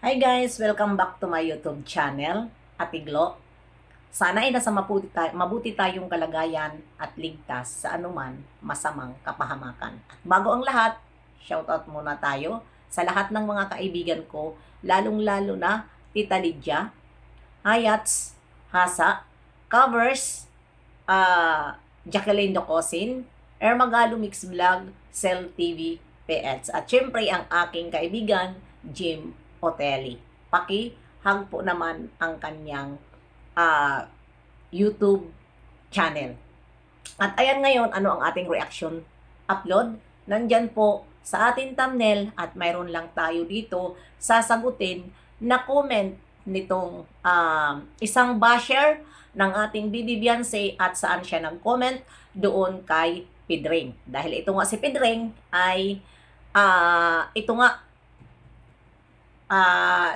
Hi guys! Welcome back to my YouTube channel, Ate Glo. Sana ay nasa mabuti tayong kalagayan at ligtas sa anuman masamang kapahamakan. At bago ang lahat, shoutout muna tayo sa lahat ng mga kaibigan ko, lalong-lalo na Tita Lydia, Hayats, Hasa, Covers, Jacqueline Docosin, Ermagalo Mix Vlog, Cell TV, PX. At syempre ang aking kaibigan, Jim Otelli. Paki-hug po naman ang kanyang YouTube channel. At ayan ngayon, ano ang ating reaction upload? Nandyan po sa ating thumbnail at mayroon lang tayo dito sasagutin na comment nitong isang basher ng ating Bibi Beyonce at saan siya nag-comment doon kay Pedring. Dahil ito nga si Pedring ay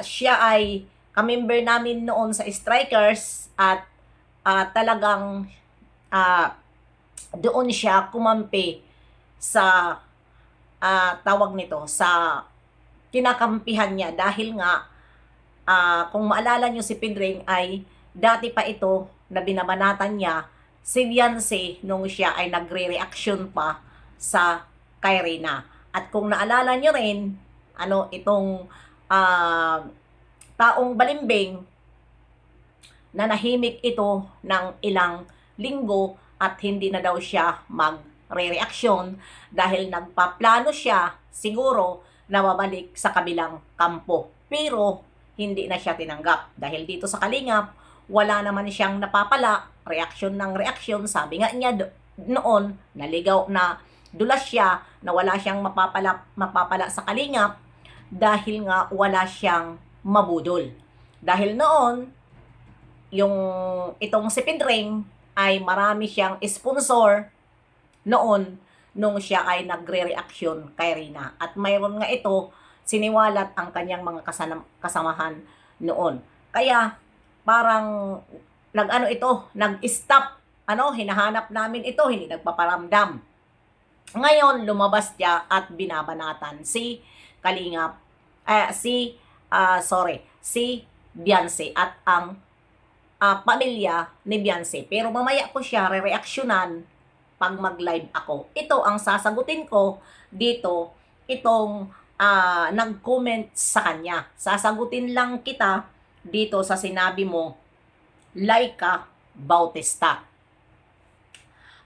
siya ay kamember namin noon sa Strikers at talagang doon siya kumampi sa tawag nito sa kinakampihan niya dahil nga kung maalala nyo si Pedring ay dati pa ito na binabanatan niya si Beyonce nung siya ay nagre-reaction pa sa kay Reyna. At kung naalala nyo rin, itong taong balimbing na nahimik ito ng ilang linggo at hindi na daw siya magre-reaksyon dahil nagpaplano siya siguro na mabalik sa kabilang kampo. Pero hindi na siya tinanggap dahil dito sa Kalingap wala naman siyang napapala, reaksyon ng reaksyon. Sabi nga niya noon, naligaw na dulas siya na wala siyang mapapala sa Kalingap dahil nga wala siyang mabudol. Dahil noon, itong si Pedring ay marami siyang sponsor noon nung siya ay nagre-reaksyon kay Reyna. At mayroon nga ito, siniwalat ang kanyang mga kasamahan noon. Kaya parang nag-stop, hinahanap namin ito, hindi nagpaparamdam. Ngayon, lumabas siya at binabanatan si Kalingap, si Beyonce at ang pamilya ni Beyonce. Pero mamaya ko siya re-reaksyonan pag mag-live ako. Ito ang sasagutin ko dito, itong nag-comment sa kanya. Sasagutin lang kita dito sa sinabi mo, Laika Bautista.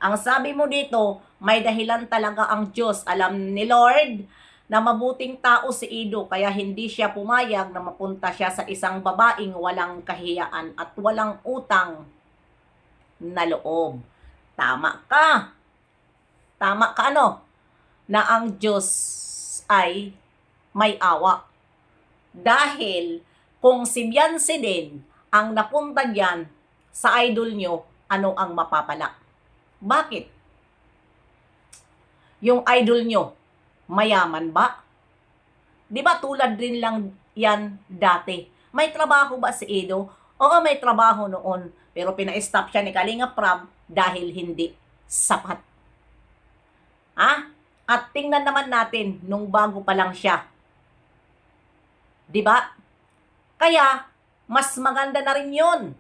Ang sabi mo dito, may dahilan talaga ang Diyos. Alam ni Lord na mabuting tao si Ido kaya hindi siya pumayag na mapunta siya sa isang babaeng walang kahiyaan at walang utang na loob. Tama ka. Tama ka na ang Diyos ay may awa. Dahil kung si Beyonce din ang napunta diyan sa idol nyo, ano ang mapapala? Bakit? Yung idol nyo, mayaman ba? Di ba tulad rin lang yan dati? May trabaho ba si Edo? Oo, may trabaho noon. Pero pina-stop siya ni Kalinga Prab dahil hindi sapat. At tingnan naman natin nung bago pa lang siya. Di ba? Kaya, mas maganda na rin yun.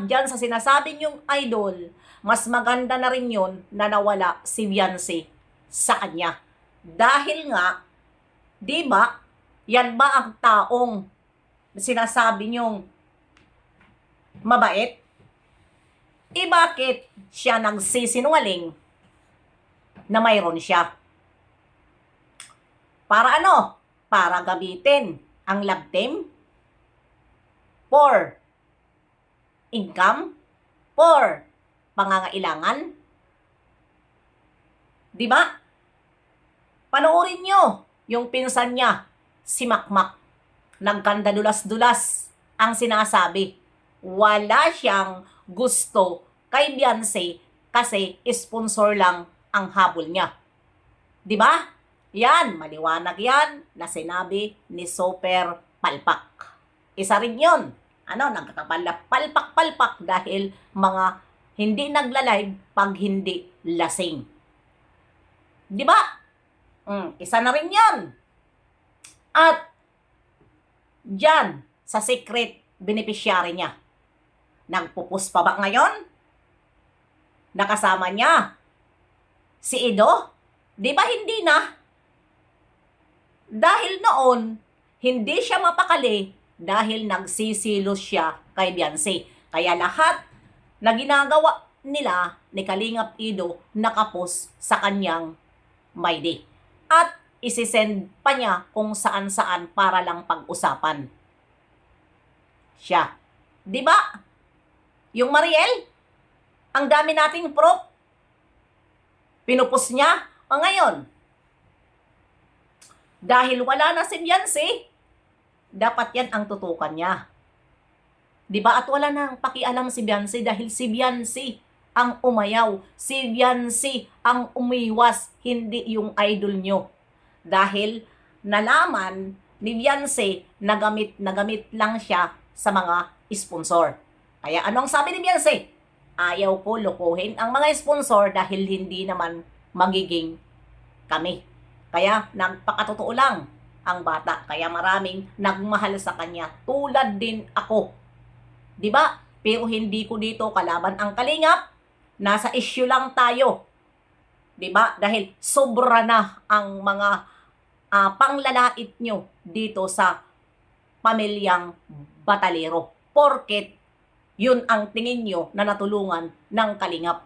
Diyan sa sinasabi niyong idol, mas maganda na rin yun na nawala si Beyonce sa kanya. Dahil nga, di ba, yan ba ang taong sinasabi niyong mabait? Bakit siya nagsisinungaling na mayroon siya? Para Para gamitin ang love team for income, for pangangailangan. Di ba? Panoorin nyo yung pinsan niya, si Makmak. Nagkanda dulas-dulas ang sinasabi. Wala siyang gusto kay Beyonce kasi sponsor lang ang habol niya. Di ba? Yan, maliwanag yan na sinabi ni Super Palpak. Isa rin yun. Nagkakapalpak-palpak dahil mga hindi nagla-live pag hindi lasing. Di ba? Isa na rin yan. At Diyan, sa secret beneficiary niya. Nagpupus pa ba ngayon? Nakasama niya si Ido? Di ba hindi na? Dahil noon, hindi siya mapakali dahil nagsisilos siya kay Beyonce. Kaya lahat na ginagawa nila ni Kalingap Ido nakapos sa kanyang MyD. At isisend pa niya kung saan-saan para lang pag-usapan siya. Di ba? Yung Mariel, ang dami nating proof. Pinupos niya. O ngayon, dahil wala na si Beyonce, dapat yan ang tutukan niya. Diba? At wala nang pakialam si Beyonce dahil si Beyonce ang umayaw. Si Beyonce ang umiwas, hindi yung idol nyo. Dahil nalaman ni Beyonce na gamit lang siya sa mga sponsor. Kaya anong sabi ni Beyonce? Ayaw ko lukuhin ang mga sponsor dahil hindi naman magiging kami. Kaya nagpakatotoo lang ang bata. Kaya maraming nagmahal sa kanya. Tulad din ako. 'Di ba? Pero hindi ko dito kalaban ang Kalingap. Nasa issue lang tayo. 'Di ba? Dahil sobra na ang mga panglalait nyo dito sa pamilyang Batalero. Porket yun ang tingin nyo na natulungan ng Kalingap.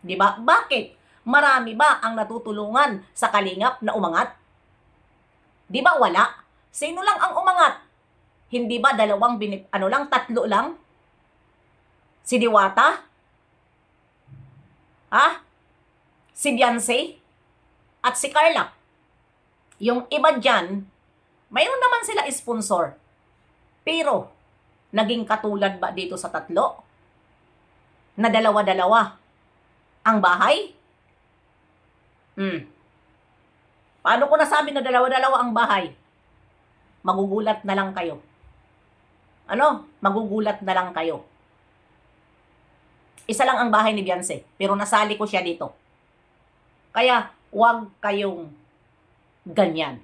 'Di ba? Bakit? Marami ba ang natutulungan sa Kalingap na umangat? Di ba wala? Sino lang ang umangat? Hindi ba tatlo lang? Si Diwata? Si Beyonce? At si Carla? Yung iba dyan, mayroon naman sila sponsor. Pero, naging katulad ba dito sa tatlo? Na dalawa-dalawa ang bahay? Paano ko nasabi na dalawa-dalawa ang bahay? Magugulat na lang kayo. Magugulat na lang kayo. Isa lang ang bahay ni Beyonce, pero nasali ko siya dito. Kaya, huwag kayong ganyan.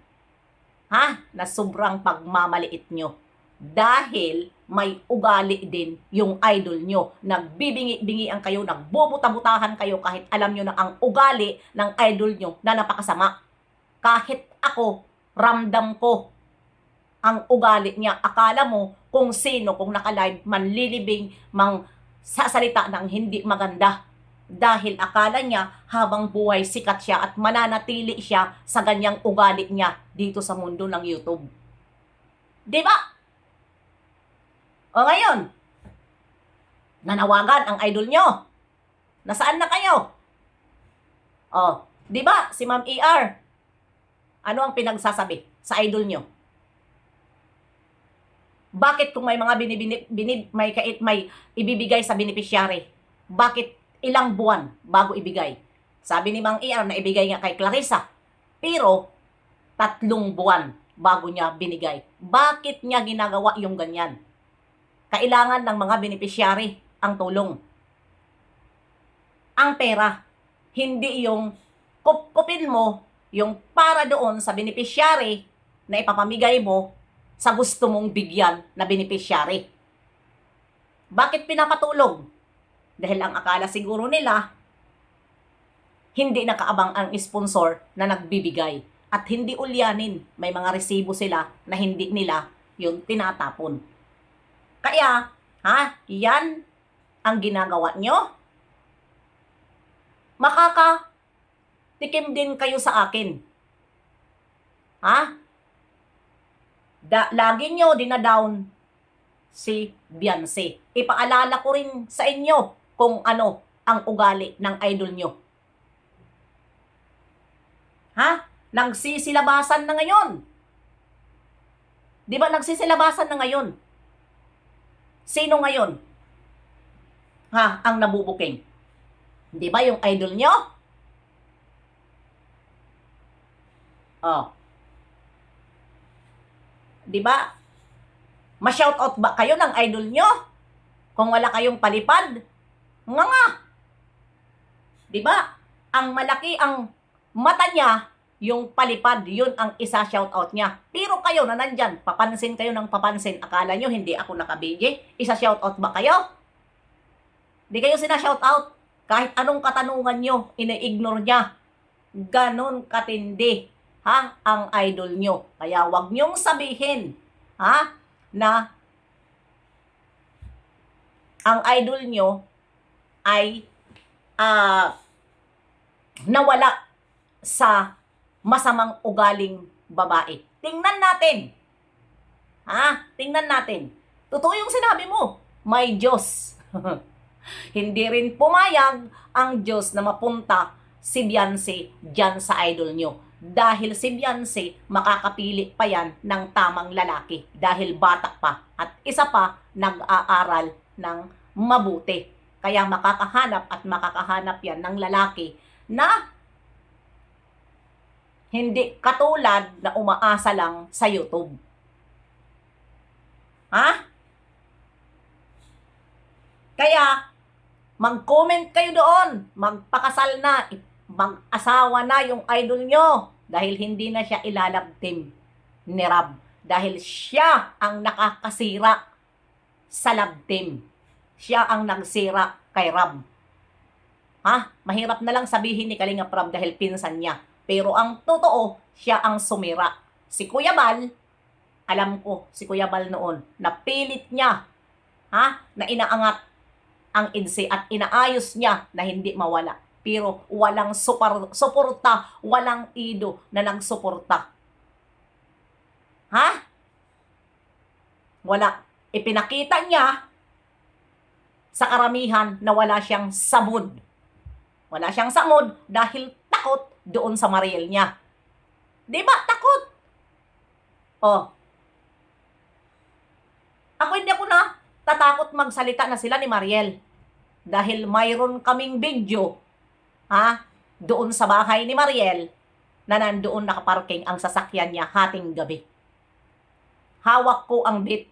Na sobrang pagmamaliit nyo. Dahil may ugali din yung idol nyo. Nagbibingi-bingian kayo, nagbubuta-butahan kayo kahit alam nyo na ang ugali ng idol nyo na napakasama. Kahit ako, ramdam ko ang ugali niya. Akala mo kung sino, kung naka-live, manlilibing, sasalita ng hindi maganda. Dahil akala niya habang buhay sikat siya at mananatili siya sa ganyang ugali niya dito sa mundo ng YouTube. Diba? O ngayon, nanawagan ang idol nyo. Nasaan na kayo? Di ba si Ma'am ER? Ano ang pinagsasabi sa idol nyo? Bakit kung may mga may ibibigay sa beneficiary, bakit ilang buwan bago ibigay? Sabi ni Ma'am ER na ibigay nga kay Clarissa, pero 3 buwan bago niya binigay. Bakit niya ginagawa yung ganyan? Kailangan ng mga beneficiary ang tulong. Ang pera, hindi yung kupin mo yung para doon sa beneficiary na ipapamigay mo sa gusto mong bigyan na beneficiary. Bakit pinapatulong? Dahil ang akala siguro nila, hindi nakaabang ang sponsor na nagbibigay. At hindi ulyanin, may mga resibo sila na hindi nila yung tinatapon. Kaya, yan ang ginagawa nyo. Makakatikim din kayo sa akin. Lagi nyo dinadown si Beyonce. Ipaalala ko rin sa inyo kung ano ang ugali ng idol nyo. Nagsisilabasan na ngayon. Di ba nagsisilabasan na ngayon? Sino ngayon? Ang nabubuking? Di ba yung idol nyo? Di ba? Ma-shoutout ba kayo ng idol nyo? Kung wala kayong palipad? Nga. Di ba? Ang malaki ang mata niya, yung palipad, yun ang isa shoutout niya. Pero kayo na nandyan, papansin kayo ng papansin, akala nyo hindi ako nakabigay? Isa shoutout ba kayo? Di kayo sina-shoutout. Kahit anong katanungan nyo, ina-ignore niya. Ganon katindi, ha, ang idol nyo. Kaya wag nyong sabihin, ha, na ang idol nyo ay nawala sa masamang ugaling babae. Tingnan natin. Ha? Tingnan natin. Totoo yung sinabi mo. May Diyos. Hindi rin pumayag ang Diyos na mapunta si Beyonce dyan sa idol nyo. Dahil si Beyonce, makakapili pa yan ng tamang lalaki. Dahil bata pa. At isa pa, nag-aaral ng mabuti. Kaya makakahanap yan ng lalaki na hindi katulad na umaasa lang sa YouTube. Ha? Kaya, mag-comment kayo doon. Magpakasal na. Mag-asawa na yung idol nyo. Dahil hindi na siya ilalabtim ni Rab. Dahil siya ang nakakasira sa labtim. Siya ang nagsira kay Rab. Ha? Mahirap na lang sabihin ni Kalingap Rab dahil pinsan niya. Pero ang totoo, siya ang sumira. Si Kuya Bal, alam ko, si Kuya Bal noon, napilit niya, ha, na inaangat ang EDSA at inaayos niya na hindi mawala. Pero walang suporta, walang ido na nagsuporta. Ha? Wala. Ipinakita niya sa karamihan na wala siyang samod. Wala siyang samod dahil takot doon sa Mariel niya. Di ba? Takot. Oh. Hindi ako na tatakot magsalita na sila ni Mariel. Dahil mayroon kaming video, ha, doon sa bahay ni Mariel na nandoon nakaparking ang sasakyan niya hating gabi. Hawak ko ang bit.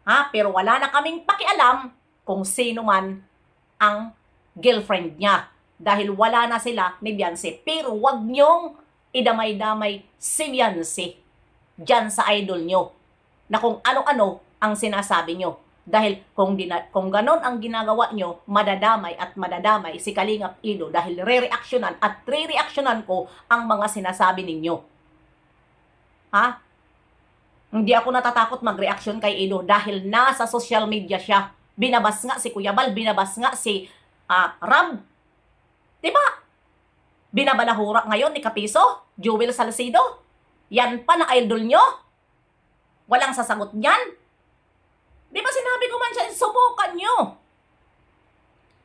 Ha, pero wala na kaming pakialam kung sino man ang girlfriend niya. Dahil wala na sila ni Beyonce. Pero wag nyong idamay-damay si Beyonce dyan sa idol nyo. Na kung ano-ano ang sinasabi nyo. Dahil kung ganon ang ginagawa nyo, madadamay at madadamay si Kalingap Ido dahil re-reactionan at re-reactionan ko ang mga sinasabi ninyo. Ha? Hindi ako natatakot mag-reaction kay Ido dahil nasa social media siya. Binabas nga si Kuya Bal, binabas nga si Rab. Diba? Binabalahura ngayon ni Kapiso, Jewel Salcido. Yan pa na idol nyo. Walang sasagot niyan. Di ba sinabi ko man siya, subukan nyo.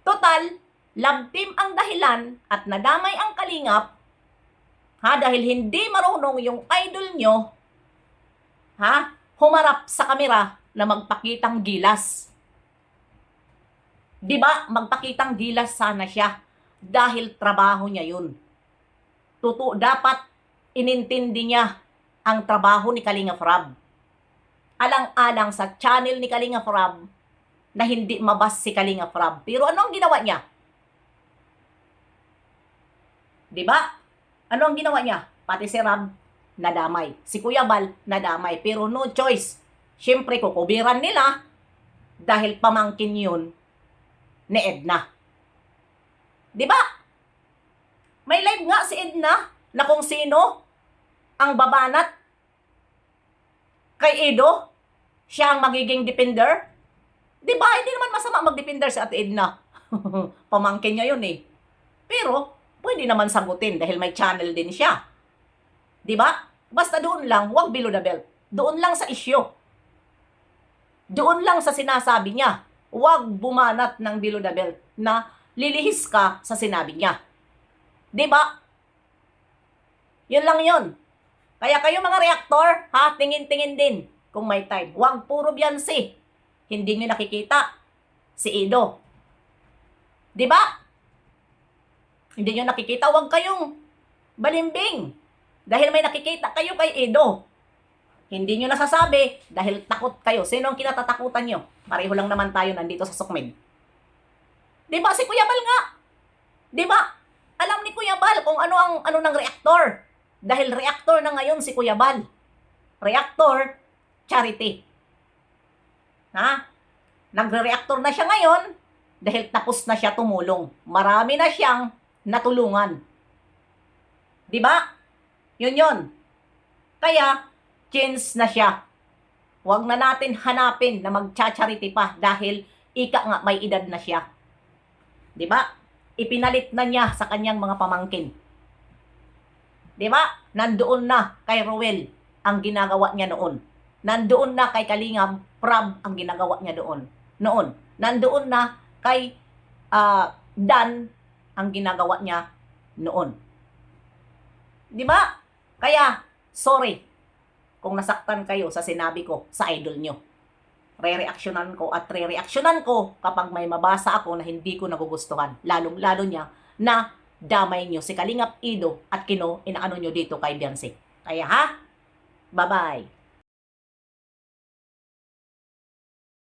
Total, love team ang dahilan at nadamay ang Kalingap. Ha, dahil hindi marunong yung idol nyo, ha, humarap sa kamera na magpakitang gilas. Di ba? Magpakitang gilas sana siya. Dahil trabaho niya yun. Dapat inintindi niya ang trabaho ni Kalingap Rab. Alang-alang sa channel ni Kalingap Rab na hindi mabas si Kalingap Rab. Pero ano ang ginawa niya? Diba? Ano ang ginawa niya? Pati si Rab, nadamay. Si Kuya Bal, nadamay. Pero no choice. Siyempre, kukubiran nila dahil pamangkin yun ni Edna. Diba? May live nga si Edna na kung sino ang babanat kay Edo, siya ang magiging defender. Diba? Hindi naman masama mag-defender si Ate Edna. Pamangkin niya yun eh. Pero, pwede naman sagutin dahil may channel din siya. Diba? Basta doon lang, huwag below the belt. Doon lang sa isyo. Doon lang sa sinasabi niya. Huwag bumanat ng below the belt na lilihis ka sa sinabi niya. Diba? Yun lang yun. Kaya kayo mga reactor, ha, tingin-tingin din kung may time. Huwag puro Beyonce. Hindi nyo nakikita si Edo. Diba? Hindi nyo nakikita, huwag kayong balimbing. Dahil may nakikita kayo kay Edo. Hindi nyo nasasabi dahil takot kayo. Sino ang kinatatakutan nyo? Pareho lang naman tayo nandito sa Sukmed. Diba? Si Kuya Bal nga. Diba? Alam ni Kuya Bal kung ano ng reactor. Dahil reactor na ngayon si Kuya Bal. Reactor, charity. Ha? Nagre-reactor na siya ngayon dahil tapos na siya tumulong. Marami na siyang natulungan. 'Di ba? Yun. Kaya, change na siya. Huwag na natin hanapin na magcha-charity pa dahil ika nga may edad na siya. 'Di ba? Ipinalit na niya sa kanyang mga pamangkin. 'Di ba? Nandoon na kay Roel ang ginagawa niya noon. Nandoon na kay Kalingap Prab ang ginagawa niya noon. Nandoon na kay Dan ang ginagawa niya noon. 'Di ba? Kaya, sorry kung nasaktan kayo sa sinabi ko sa idol nyo. Re-reactionan ko kapag may mabasa ako na hindi ko nagugustuhan. Lalo niya na damay nyo si Kalingap Ido at inaano nyo dito kay Beyonce. Kaya ha? Bye-bye.